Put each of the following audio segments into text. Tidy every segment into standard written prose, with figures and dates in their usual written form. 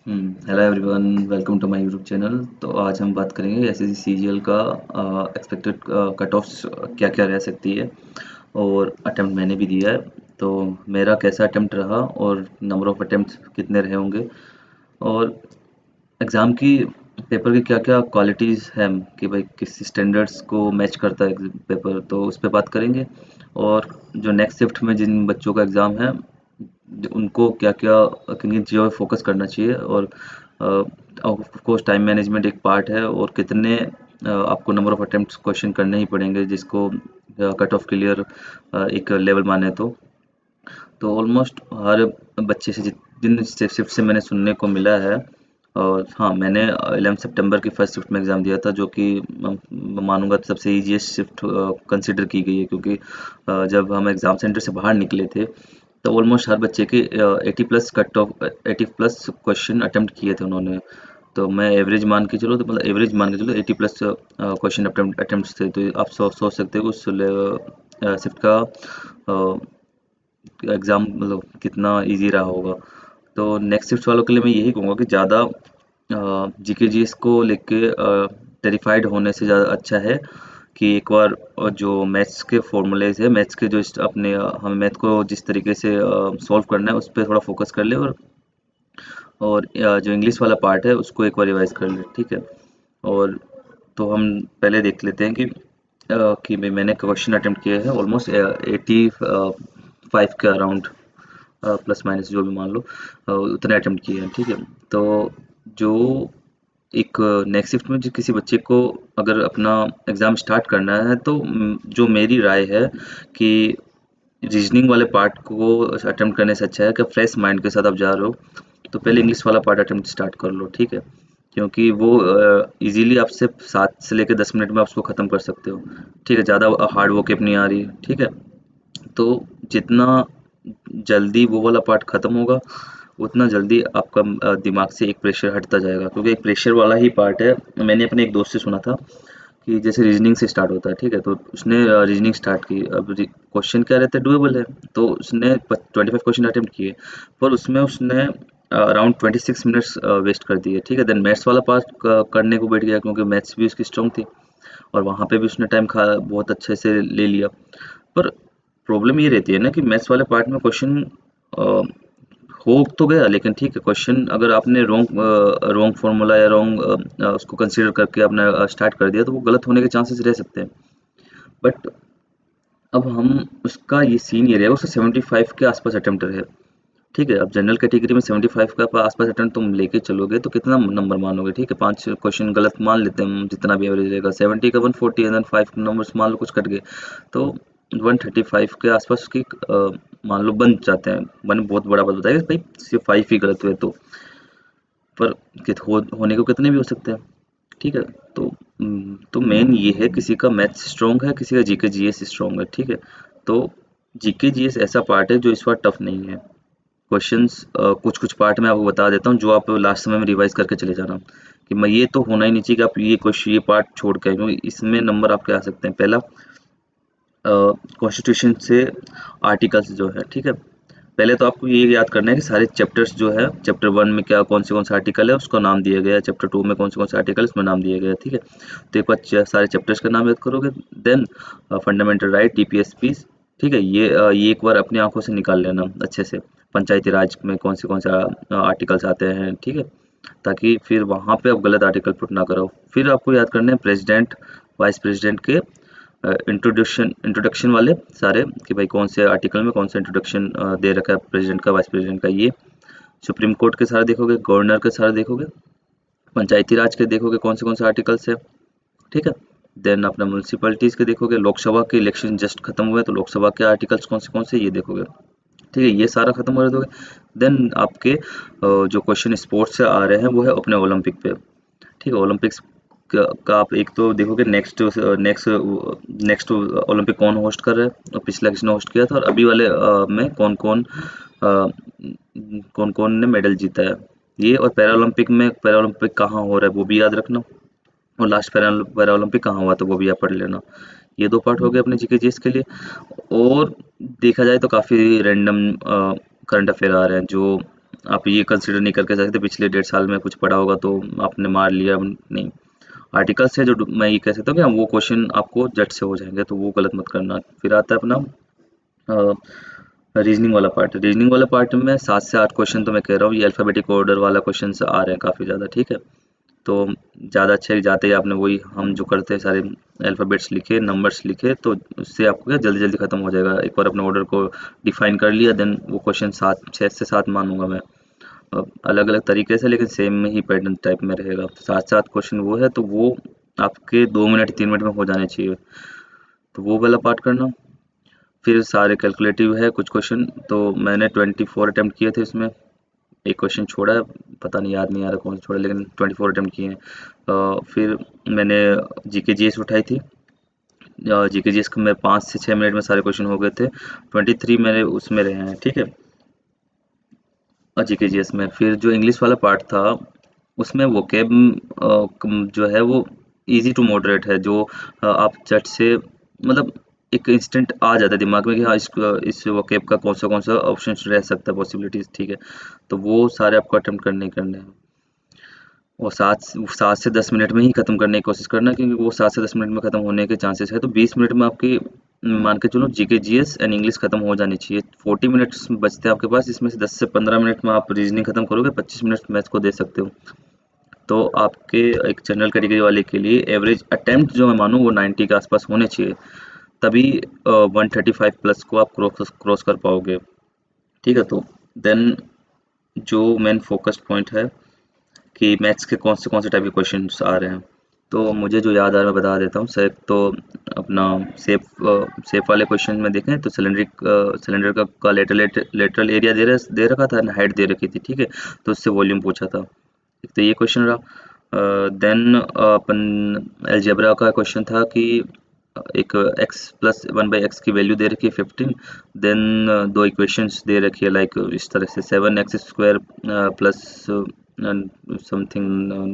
Hello everyone, welcome to my YouTube channel. तो आज हम बात करेंगे एसएससी सीजीएल का एक्सपेक्टेड कट ऑफ्स क्या क्या रह सकती है। और अटेम्प्ट मैंने भी दिया है, तो मेरा कैसा अटेम्प्ट रहा और नंबर ऑफ अटेम्प्ट्स कितने रहे होंगे, और एग्ज़ाम की पेपर की क्या क्या क्वालिटीज़ हैं कि भाई किस स्टैंडर्ड्स को मैच करता है पेपर, तो उस पर बात करेंगे। और जो नेक्स्ट शिफ्ट में जिन बच्चों का एग्ज़ाम है, उनको क्या क्या किन किन चीज़ों पर फोकस करना चाहिए, और ऑफ कोर्स टाइम मैनेजमेंट एक पार्ट है, और कितने आपको नंबर ऑफ अटेम्प्ट्स क्वेश्चन करने ही पड़ेंगे जिसको कट ऑफ क्लियर एक लेवल माने। तो ऑलमोस्ट हर बच्चे से जिन शिफ्ट से मैंने सुनने को मिला है, और हाँ, मैंने 11 सितंबर की फर्स्ट शिफ्ट में एग्ज़ाम दिया था, जो कि मैं मानूंगा सबसे ईजीएस्ट शिफ्ट कंसिडर की गई है, क्योंकि जब हम एग्ज़ाम सेंटर से बाहर निकले थे तो ऑलमोस्ट हर बच्चे के 80 plus cut off 80 plus question attempt किए थे उन्होंने। तो मैं एवरेज मान के चलो, तो मतलब एवरेज मान के चलो 80 प्लस क्वेश्चन अटेम्प्ट्स थे, तो आप सोच सकते हो उस शिफ्ट का एग्ज़ाम मतलब कितना इजी रहा होगा। तो नेक्स्ट शिफ्ट वालों के लिए मैं यही कहूँगा कि ज़्यादा जीके जीएस को लेके टेरिफाइड होने से ज़्यादा अच्छा है कि एक बार जो मैथ्स के फॉर्मूलेज है, मैथ्स के जो अपने हमें मैथ को जिस तरीके से सॉल्व करना है उस पर थोड़ा फोकस कर ले, और जो इंग्लिश वाला पार्ट है उसको एक बार रिवाइज कर ले, ठीक है। और तो हम पहले देख लेते हैं कि मैंने क्वेश्चन अटेम्प्ट किए हैं ऑलमोस्ट 85 के अराउंड, प्लस माइनस जो भी मान लो, उतने अटेम्प्ट किए हैं, ठीक है। तो जो एक नेक्स्ट शिफ्ट में जो किसी बच्चे को अगर अपना एग्ज़ाम स्टार्ट करना है, तो जो मेरी राय है कि रीजनिंग वाले पार्ट को अटेम्प्ट करने से अच्छा है कि फ्रेश माइंड के साथ आप जा रहे हो, तो पहले इंग्लिश वाला पार्ट अटेम्प्ट स्टार्ट कर लो, ठीक है। क्योंकि वो इजीली आपसे 7 से लेकर 10 मिनट में आप उसको ख़त्म कर सकते हो, ठीक है। ज़्यादा हार्ड वर्क नहीं आ रही, ठीक है। तो जितना जल्दी वो वाला पार्ट ख़त्म होगा, उतना जल्दी आपका दिमाग से एक प्रेशर हटता जाएगा, क्योंकि एक प्रेशर वाला ही पार्ट है। मैंने अपने एक दोस्त से सुना था कि जैसे रीजनिंग से स्टार्ट होता है, ठीक है, तो उसने रीजनिंग स्टार्ट की। अब क्वेश्चन क्या रहता है, डुएबल है, तो उसने 25 क्वेश्चन अटेम्प्ट किए, पर उसमें उसने अराउंड 26 मिनट्स वेस्ट कर दिए, ठीक है। देन मैथ्स वाला पार्ट करने को बैठ गया, क्योंकि मैथ्स भी उसकी स्ट्रॉन्ग थी, और वहाँ पे भी उसने टाइम खा बहुत अच्छे से ले लिया। पर प्रॉब्लम ये रहती है ना कि मैथ्स वाले पार्ट में क्वेश्चन हो तो गया, लेकिन ठीक है, क्वेश्चन अगर आपने रॉन्ग फार्मूला या रॉन्ग उसको कंसीडर करके आपने स्टार्ट कर दिया, तो वो गलत होने के चांसेस रह सकते हैं। बट अब हम उसका ये सीन ये रहेगा, उसका 75 के आसपास अटेम्प्ट है, ठीक है। अब जनरल कैटेगरी में 75 का आसपास अटेम्प्ट तुम लेके चलोगे तो कितना नंबर मानोगे, ठीक है। 5 क्वेश्चन गलत मान लेते हैं हम, जितना भी एवरेज रहेगा 70 का 140 है, 5 नंबर्स मान लो कुछ कट गए, तो 135 के आसपास की मान लो बन जाते हैं। मैंने बहुत बड़ा बात बताया कि भाई सिर्फ 5 ही गलत हुए, पर होने को कितने भी हो सकते हैं, ठीक है। तो मेन ये है, किसी का मैथ्स स्ट्रॉन्ग है, किसी का जीके जीएस स्ट्रॉन्ग है, ठीक है। तो जीके जीएस ऐसा पार्ट है जो इस बार टफ नहीं है। क्वेश्चंस कुछ कुछ पार्ट में आपको बता देता हूँ, जो आप लास्ट समय में रिवाइज करके चले जाना, कि मैं ये तो होना ही नहीं चाहिए कि आप ये क्वेश्चन ये पार्ट छोड़ के आए, क्योंकि इसमें नंबर आपके आ सकते हैं। पहला, कॉन्स्टिट्यूशन से आर्टिकल्स जो है, ठीक है। पहले तो आपको ये याद करना है कि सारे चैप्टर्स जो है, चैप्टर 1 में क्या कौन से आर्टिकल है उसका नाम दिया गया है, चैप्टर 2 में कौन से आर्टिकल उसमें नाम दिया गया है, ठीक है। तो एक बार सारे चैप्टर्स का नाम याद करोगे, देन फंडामेंटल राइट, डीपीएसपी, ठीक है। ये एक बार अपनी आंखों से निकाल लेना अच्छे से, पंचायती राज में कौन से आर्टिकल्स आते हैं, ठीक है, ताकि फिर वहाँ पे आप गलत आर्टिकल पुट ना करो। फिर आपको याद करना है प्रेसिडेंट, वाइस प्रेसिडेंट के इंट्रोडक्शन वाले सारे, कि भाई कौन से आर्टिकल में कौन सा इंट्रोडक्शन दे रखा है प्रेसिडेंट का, वाइस प्रेसिडेंट का। ये सुप्रीम कोर्ट के सारे देखोगे, गवर्नर के सारे देखोगे, पंचायती राज के देखोगे कौन से आर्टिकल्स है, ठीक है। देन अपना म्यूनसिपैलिटीज के देखोगे, लोकसभा के इलेक्शन जस्ट खत्म हुए तो लोकसभा के आर्टिकल्स कौन से ये देखोगे, ठीक है। ये सारा खत्म हो दोगे, देन आपके जो क्वेश्चन स्पोर्ट्स से आ रहे हैं वो है अपने ओलंपिक पे, ठीक है। ओलंपिक्स का आप एक तो देखोगे, नेक्स्ट नेक्स्ट ओलंपिक कौन होस्ट कर रहा है, और पिछला किसने होस्ट किया था, और अभी वाले में कौन कौन ने मेडल जीता है, ये। और पैरा ओलंपिक कहाँ हो रहा है वो भी याद रखना, और लास्ट पैरा ओलंपिक कहाँ हुआ था वो भी आप पढ़ लेना। ये दो पार्ट हो गए अपने जीके जीएस के लिए। और देखा जाए तो काफ़ी रैंडम करंट अफेयर आ रहे हैं, जो आप ये कंसिडर नहीं करके सकते पिछले 1.5 साल में कुछ पढ़ा होगा तो आपने मार लिया, नहीं। आर्टिकल्स है जो मैं ये कह सकता हूँ कि हाँ, वो क्वेश्चन आपको जट से हो जाएंगे, तो वो गलत मत करना। फिर आता है अपना रीजनिंग वाला पार्ट। रीजनिंग वाला पार्ट में 7 से 8 क्वेश्चन तो मैं कह रहा हूँ, ये अल्फ़ाबेटिक ऑर्डर वाला क्वेश्चन आ रहे हैं काफ़ी ज़्यादा, ठीक है। तो ज़्यादा अच्छे जाते ही आपने वही हम जो करते हैं सारे अल्फ़ाबेट्स लिखे, नंबर्स लिखे, तो उससे आपको क्या जल्दी जल्दी ख़त्म हो जाएगा। एक बार अपने ऑर्डर को डिफाइन कर लिया, देन वो क्वेश्चन 6 से 7 मानूंगा मैं। अलग अलग तरीके से, लेकिन सेम में ही पैटर्न टाइप में रहेगा। 7 से 8 क्वेश्चन वो है, तो वो आपके 2 मिनट 3 मिनट में हो जाने चाहिए, तो वो वाला पार्ट करना। फिर सारे कैलकुलेटिव है कुछ क्वेश्चन, तो मैंने 24 अटेम्प्ट किए थे इसमें। एक क्वेश्चन छोड़ा है, पता नहीं, याद नहीं आ रहा कौन सा छोड़ा, लेकिन 24 अटेम्प्ट किए हैं। फिर मैंने जीके जीएस उठाई थी। जीके जीएस में 5 से 6 मिनट में सारे क्वेश्चन हो गए थे। 23 मेरे उसमें रहे हैं, ठीक है, जीके जीएस में। फिर जो इंग्लिश वाला पार्ट था, उसमें वोकेब जो है वो इजी टू मॉडरेट है, जो आप झट से मतलब एक इंस्टेंट आ जाता है दिमाग में कि हाँ, इस वोकेब का कौन सा ऑप्शन रह सकता है, पॉसिबिलिटीज, ठीक है। तो वो सारे आपको अटेम्प्ट करने ही करने हैं, और 7 से 10 मिनट में ही ख़त्म करने की कोशिश करना, क्योंकि वो 7 से 10 मिनट में ख़त्म होने के चांसेस है। तो 20 मिनट में आपकी मान के चलो जीके जीएस एंड इंग्लिश ख़त्म हो जानी चाहिए। 40 मिनट्स बचते हैं आपके पास, इसमें से 10 से 15 मिनट में आप रीजनिंग ख़त्म करोगे, 25 मिनट मैथ्स को दे सकते हो। तो आपके एक जनरल कैटेगरी वाले के लिए एवरेज अटेम्प्ट जो मैं मानूँ वो 90 के आसपास होने चाहिए, तभी 135 प्लस को आप क्रॉस कर पाओगे, ठीक है। तो देन जो मेन फोकस पॉइंट है कि मैथ्स के कौन से टाइप के क्वेश्चंस आ रहे हैं, तो मुझे जो याद आ रहा है मैं बता देता हूँ। सेफ तो अपना सेफ वाले क्वेश्चन में देखें तो सिलेंडर का लेटरल एरिया दे रखा था ना, हाइट दे रखी थी, ठीक है। तो उससे वॉल्यूम पूछा था, एक तो ये क्वेश्चन रहा। देन अपन अलजेब्रा का क्वेश्चन था कि एक x+1/x की वैल्यू दे रखी है 15, देन दो इक्वेशंस दे रखी है लाइक इस तरह से 7x² प्लस समथिंग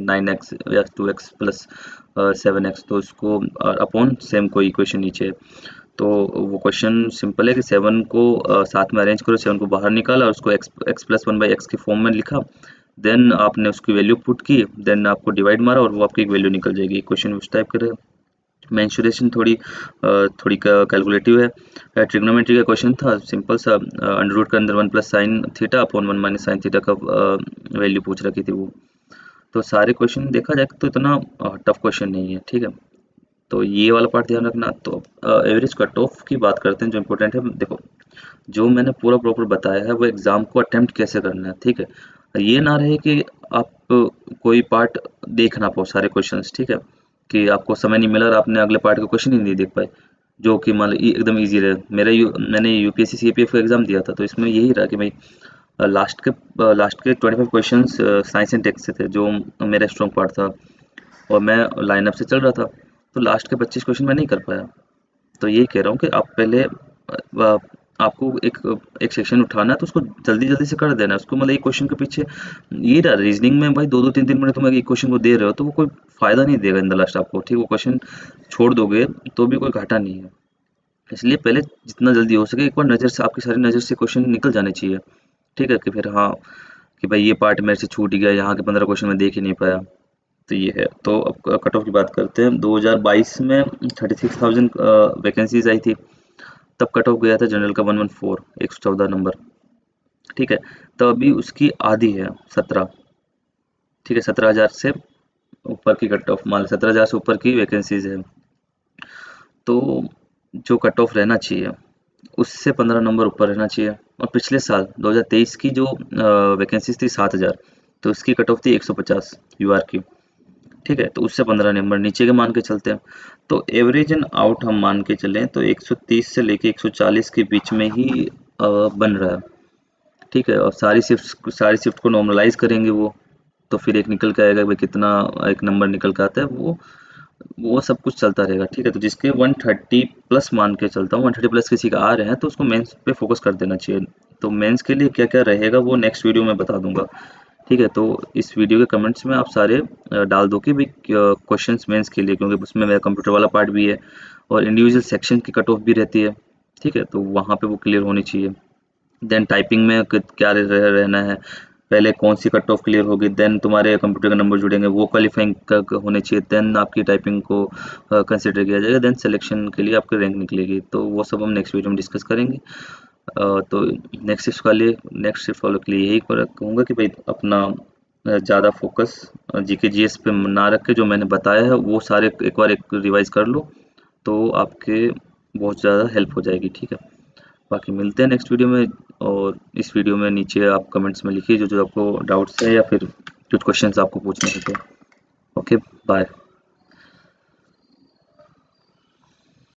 9x या 2x प्लस 7x, तो उसको अपॉन सेम कोई इक्वेशन नीचे है। तो वो क्वेश्चन सिंपल है कि 7 को साथ में अरेंज करो, 7 को बाहर निकाला और उसको x+1/x की फॉर्म में लिखा, देन आपने उसकी वैल्यू पुट की, देन आपको डिवाइड मारा और वो आपकी एक वैल्यू निकल जाएगी। क्वेश्चन उस टाइप का रहेगा। मेंसुरेशन थोड़ी कैलकुलेटिव है। ट्रिग्नोमेट्री का क्वेश्चन था सिंपल सा, अंडर रूट के अंदर 1+sin θ अपॉन 1 - sin θ का वैल्यू पूछ रखी थी वो। तो सारे क्वेश्चन देखा जाए तो इतना टफ क्वेश्चन नहीं है, ठीक है। तो ये वाला पार्ट ध्यान रखना। तो एवरेज कट ऑफ की बात करते हैं, जो इम्पोर्टेंट है। देखो, जो मैंने पूरा प्रॉपर बताया है वो एग्ज़ाम को अटेम्प्ट कैसे करना है, ठीक है। ये ना रहे कि आप कोई पार्ट देख ना पाओ सारे क्वेश्चंस, ठीक है, कि आपको समय नहीं मिला और आपने अगले पार्ट का क्वेश्चन ही नहीं देख पाए, जो कि मान लो एकदम ईजी रहे। मैंने यूपीएससी सीपीएफ का एग्ज़ाम दिया था, तो इसमें यही रहा कि भाई लास्ट के 25 क्वेश्चंस साइंस एंड टेक्स्ट से थे, जो मेरा स्ट्रॉन्ग पार्ट था, और मैं लाइनअप से चल रहा था, तो लास्ट के 25 क्वेश्चन मैं नहीं कर पाया। तो यही कह रहा हूँ कि आप पहले आपको एक एक सेक्शन उठाना है तो उसको जल्दी जल्दी से कर देना है उसको, मतलब एक क्वेश्चन के पीछे ये रहा रीजनिंग में भाई 2-2 3-3 मिनट तुम एक क्वेश्चन को दे रहे हो तो वो कोई फायदा नहीं देगा इन द लास्ट आपको, ठीक। वो क्वेश्चन छोड़ दोगे तो भी कोई घाटा नहीं है। इसलिए पहले जितना जल्दी हो सके एक बार नज़र से, आपकी सारी नज़र से क्वेश्चन निकल जाने चाहिए, ठीक है, कि फिर हाँ, कि भाई ये पार्ट मेरे से छूट गया, यहाँ के 15 क्वेश्चन मैं देख ही नहीं पाया। तो ये है। तो अब कट ऑफ की बात करते हैं। 2022 में 36,000 वैकेंसीज आई थी, तब कट ऑफ गया था जनरल का 114, 114 नंबर, ठीक है। तो अभी उसकी आधी है 17, ठीक है। 17,000 से ऊपर की कट ऑफ, मान लो 17,000 से ऊपर की वैकेंसीज है, तो जो कट ऑफ रहना चाहिए उससे 15 नंबर ऊपर रहना चाहिए। और पिछले साल 2023 की जो वैकेंसीज थी 7,000, तो उसकी कट ऑफ थी 150 यूआर की, ठीक है। तो उससे 15 नंबर नीचे के मान के चलते हैं, तो एवरेज एंड आउट हम मान के चलें तो 130 से लेके 140 के बीच में ही बन रहा है, ठीक है। और सारी शिफ्ट को नॉर्मलाइज करेंगे तो फिर एक निकल के आएगा भाई कितना, एक नंबर निकल के आता है, वो सब कुछ चलता रहेगा, ठीक है। तो जिसके 130 प्लस मान के चलता हूँ, 130 प्लस किसी का आ रहे हैं तो उसको मेंस पे फोकस कर देना चाहिए। तो मेंस के लिए क्या क्या रहेगा वो नेक्स्ट वीडियो में बता दूंगा, ठीक है। तो इस वीडियो के कमेंट्स में आप सारे डाल दो कि भाई क्वेश्चंस मेंस के लिए, क्योंकि उसमें मेरा कंप्यूटर वाला पार्ट भी है और इंडिविजुअल सेक्शन की कट ऑफ भी रहती है, ठीक है। तो वहाँ पे वो क्लियर होनी चाहिए। देन टाइपिंग में क्या रहना है, पहले कौन सी कट ऑफ क्लियर होगी, देन तुम्हारे कंप्यूटर का नंबर जुड़ेंगे, वो क्वालिफाइंग होने चाहिए, देन आपकी टाइपिंग को कंसिडर किया जाएगा, देन सिलेक्शन के लिए आपकी रैंक निकलेगी। तो वो सब हम नेक्स्ट वीडियो में डिस्कस करेंगे। तो नेक्स्ट शिफ्ट वालों के लिए यही कहूँगा कि भाई अपना ज़्यादा फोकस जीके जीएस पे ना रख के जो मैंने बताया है वो सारे एक बार एक रिवाइज कर लो, तो आपके बहुत ज़्यादा हेल्प हो जाएगी। ठीक है, बाकी मिलते हैं नेक्स्ट वीडियो में। और इस वीडियो में नीचे आप कमेंट्स में लिखिए जो जो आपको डाउट्स है या फिर कुछ क्वेश्चंस आपको पूछने हैं तो। Okay, bye.